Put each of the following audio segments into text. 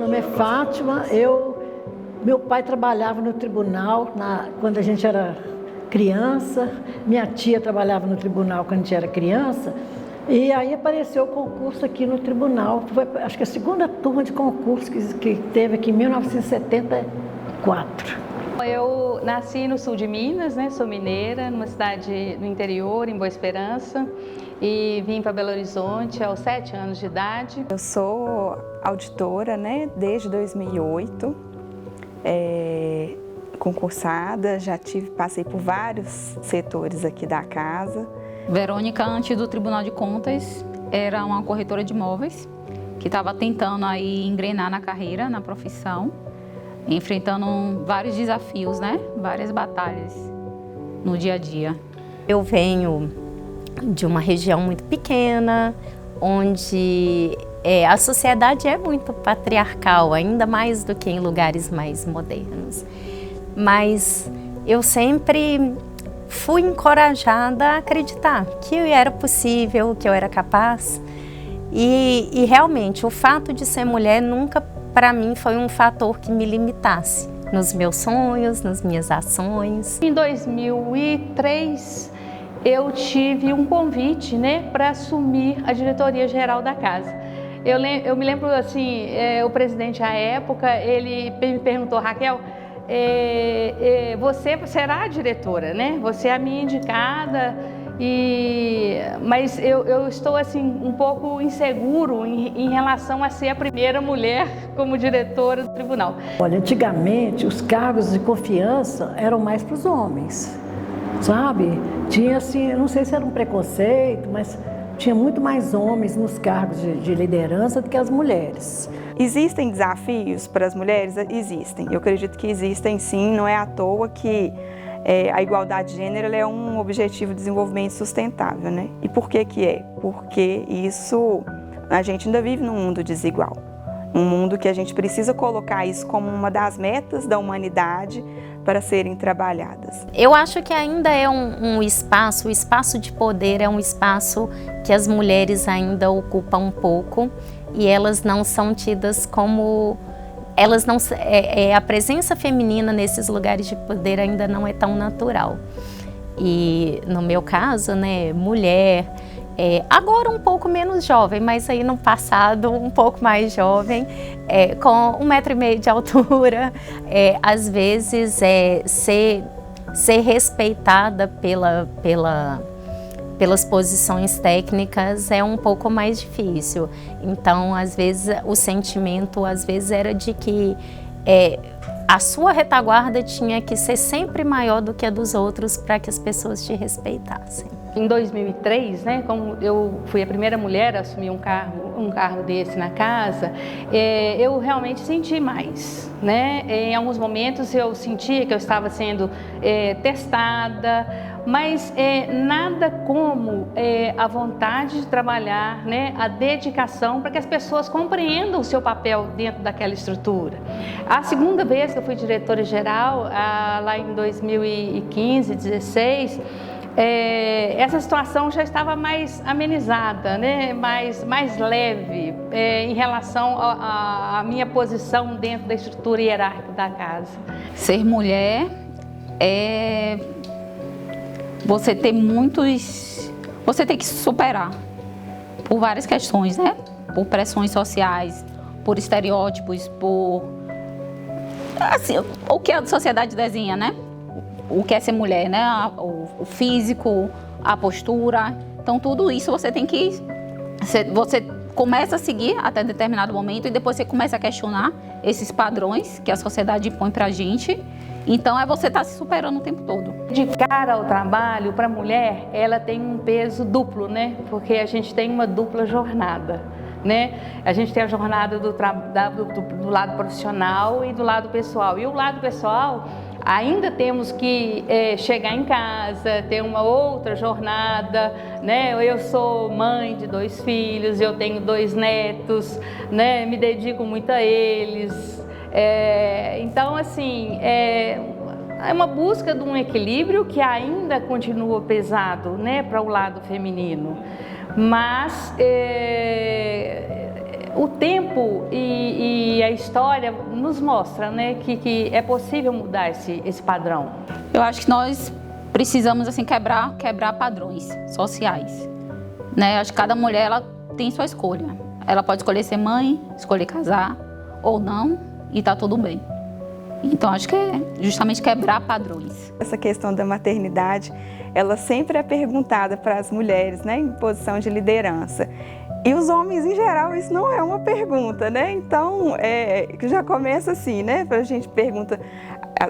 nome é Fátima. Meu pai trabalhava no tribunal quando a gente era criança. Minha tia trabalhava no tribunal quando a gente era criança. E aí apareceu o concurso aqui no tribunal. Foi, acho que a segunda turma de concurso que teve aqui em 1974. Eu nasci no sul de Minas, né? Sou mineira, numa cidade do interior, em Boa Esperança, e vim para Belo Horizonte aos 7 anos de idade. Eu sou auditora, né? Desde 2008, concursada, passei por vários setores aqui da casa. Verônica, antes do Tribunal de Contas, era uma corretora de imóveis que estava tentando aí engrenar na carreira, na profissão, enfrentando vários desafios, né? Várias batalhas no dia a dia. Eu venho de uma região muito pequena, onde a sociedade é muito patriarcal, ainda mais do que em lugares mais modernos. Mas eu sempre fui encorajada a acreditar que era possível, que eu era capaz. E realmente, o fato de ser mulher nunca, para mim, foi um fator que me limitasse nos meus sonhos, nas minhas ações. Em 2003, eu tive um convite, né, para assumir a diretoria geral da casa. Eu me lembro assim, o presidente à época, ele me perguntou: Raquel, você será a diretora, né? Você é a minha indicada. Mas eu estou assim um pouco inseguro em relação a ser a primeira mulher como diretora do tribunal. Olha, antigamente os cargos de confiança eram mais para os homens, sabe? Tinha assim, eu não sei se era um preconceito, mas tinha muito mais homens nos cargos de liderança do que as mulheres. Existem desafios para as mulheres? Existem. Eu acredito que existem sim, não é à toa que a igualdade de gênero é um objetivo de desenvolvimento sustentável, né? E por que que é? Porque a gente ainda vive num mundo desigual. Um mundo que a gente precisa colocar isso como uma das metas da humanidade para serem trabalhadas. Eu acho que ainda é o espaço de poder é um espaço que as mulheres ainda ocupam um pouco e elas não são tidas como... a presença feminina nesses lugares de poder ainda não é tão natural. E no meu caso, né, mulher, agora um pouco menos jovem, mas aí no passado um pouco mais jovem, com 1,5 m de altura, às vezes ser respeitada pelas posições técnicas é um pouco mais difícil. Então, às vezes, o sentimento era de que a sua retaguarda tinha que ser sempre maior do que a dos outros para que as pessoas te respeitassem. Em 2003, né, como eu fui a primeira mulher a assumir um cargo desse na casa, eu realmente senti mais, né? Em alguns momentos eu sentia que eu estava sendo testada, mas nada como a vontade de trabalhar, né, a dedicação para que as pessoas compreendam o seu papel dentro daquela estrutura. A segunda vez que eu fui diretora-geral, lá em 2015, 2016, essa situação já estava mais amenizada, né? mais leve em relação à minha posição dentro da estrutura hierárquica da casa. Ser mulher você tem que se superar por várias questões, né? Por pressões sociais, por estereótipos, por assim, o que a sociedade desenha, né? O que é ser mulher, né? O físico, a postura. Então, tudo isso você tem que... Você começa a seguir até determinado momento e depois você começa a questionar esses padrões que a sociedade impõe pra gente. Então, você estar se superando o tempo todo. De cara ao trabalho, para a mulher, ela tem um peso duplo, né? Porque a gente tem uma dupla jornada, né? A gente tem a jornada do lado profissional e do lado pessoal. E o lado pessoal... ainda temos que chegar em casa, ter uma outra jornada, né? Eu sou mãe de 2 filhos, eu tenho 2 netos, né? Me dedico muito a eles. Então, assim, é uma busca de um equilíbrio que ainda continua pesado, né, para o lado feminino. Mas O tempo e a história nos mostram, né, que é possível mudar esse padrão. Eu acho que nós precisamos assim quebrar padrões sociais, né? Acho que cada mulher ela tem sua escolha. Ela pode escolher ser mãe, escolher casar ou não, e tá tudo bem. Então acho que é justamente quebrar padrões. Essa questão da maternidade, ela sempre é perguntada para as mulheres, né, em posição de liderança. E os homens, em geral, isso não é uma pergunta, né? Então, já começa assim, né? A gente pergunta,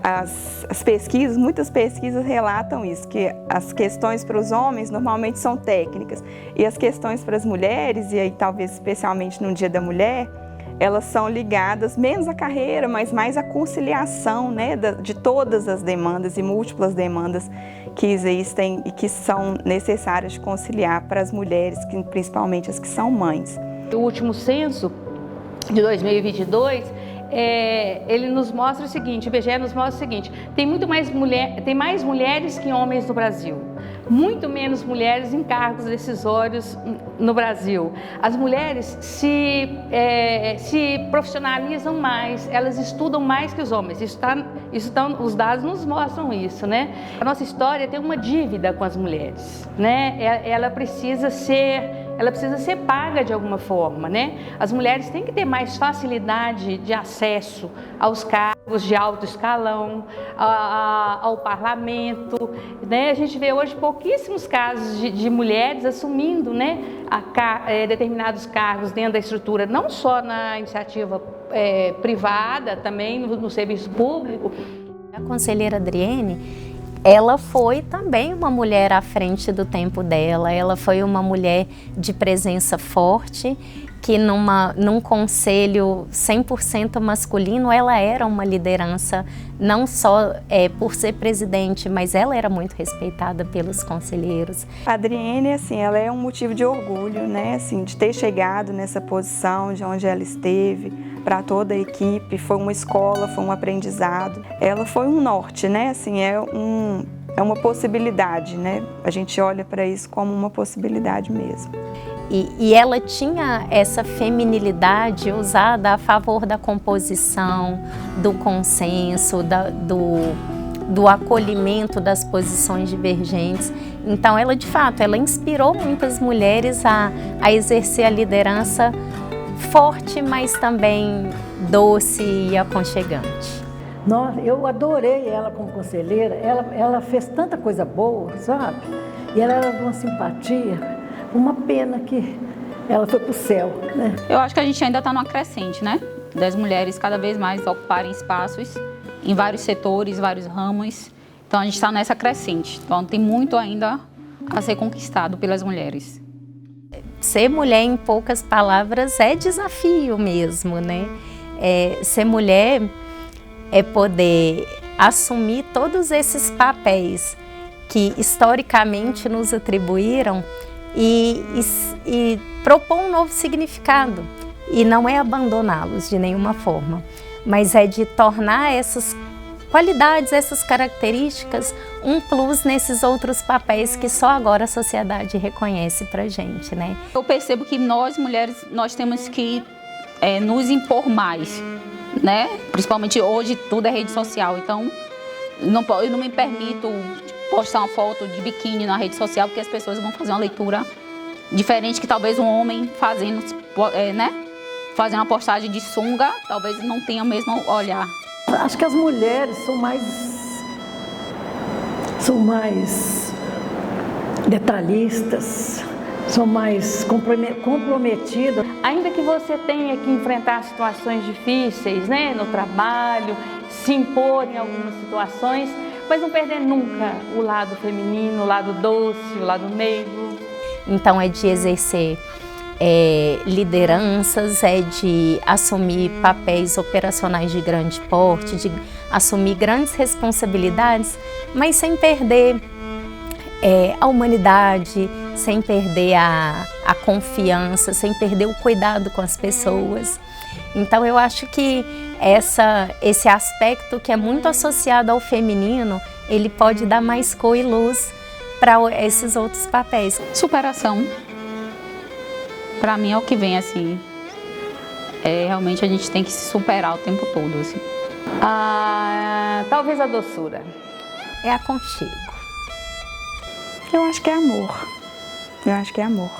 as pesquisas, muitas pesquisas relatam isso, que as questões para os homens normalmente são técnicas. E as questões para as mulheres, e aí talvez especialmente no Dia da Mulher, elas são ligadas menos à carreira, mas mais à conciliação, né, de todas as demandas e múltiplas demandas que existem e que são necessárias de conciliar para as mulheres, principalmente as que são mães. O último censo de 2022, ele nos mostra o seguinte, o IBGE nos mostra o seguinte, tem mais mulheres que homens no Brasil, muito menos mulheres em cargos decisórios no Brasil. As mulheres se profissionalizam mais, elas estudam mais que os homens, os dados nos mostram isso, né? A nossa história tem uma dívida com as mulheres, né? Ela precisa ser paga de alguma forma, né? As mulheres têm que ter mais facilidade de acesso aos cargos de alto escalão, ao parlamento, né? A gente vê hoje pouquíssimos casos de mulheres assumindo, né, determinados cargos dentro da estrutura, não só na iniciativa privada, também no serviço público. A conselheira Adriene, ela foi também uma mulher à frente do tempo dela, ela foi uma mulher de presença forte, que num conselho 100% masculino, ela era uma liderança, não só por ser presidente, mas ela era muito respeitada pelos conselheiros. A Adriene, assim, ela é um motivo de orgulho, né, assim, de ter chegado nessa posição, de onde ela esteve, para toda a equipe, foi uma escola, foi um aprendizado. Ela foi um norte, né, assim, é uma possibilidade, né, a gente olha para isso como uma possibilidade mesmo. E ela tinha essa feminilidade usada a favor da composição, do consenso, do acolhimento das posições divergentes. Então, ela, de fato, ela inspirou muitas mulheres a exercer a liderança forte, mas também doce e aconchegante. Eu adorei ela como conselheira, ela fez tanta coisa boa, sabe? E ela era de uma simpatia. Uma pena que ela foi para o céu, né? Eu acho que a gente ainda está numa crescente, né? Das mulheres cada vez mais ocuparem espaços em vários setores, vários ramos. Então a gente está nessa crescente. Então tem muito ainda a ser conquistado pelas mulheres. Ser mulher, em poucas palavras, é desafio mesmo, né? Ser mulher é poder assumir todos esses papéis que historicamente nos atribuíram e propor um novo significado. E não é abandoná-los de nenhuma forma, mas é de tornar essas qualidades, essas características, um plus nesses outros papéis que só agora a sociedade reconhece pra gente, né? Eu percebo que nós, mulheres, nós temos que nos impor mais, né? Principalmente hoje tudo é rede social, então eu não me permito postar uma foto de biquíni na rede social, porque as pessoas vão fazer uma leitura diferente que talvez um homem fazendo, né? Fazendo uma postagem de sunga, talvez não tenha o mesmo olhar. Acho que as mulheres são mais detalhistas, são mais comprometidas. Ainda que você tenha que enfrentar situações difíceis, né, no trabalho, se impor em algumas situações, mas não perder nunca o lado feminino, o lado doce, o lado meigo. Então é de exercer lideranças, é de assumir papéis operacionais de grande porte, de assumir grandes responsabilidades, mas sem perder a humanidade, sem perder a confiança, sem perder o cuidado com as pessoas. Então eu acho que esse aspecto que é muito associado ao feminino, ele pode dar mais cor e luz para esses outros papéis. Superação, para mim é o que vem assim, Realmente a gente tem que se superar o tempo todo, assim. Talvez a doçura. É aconchego. Eu acho que é amor. Eu acho que é amor.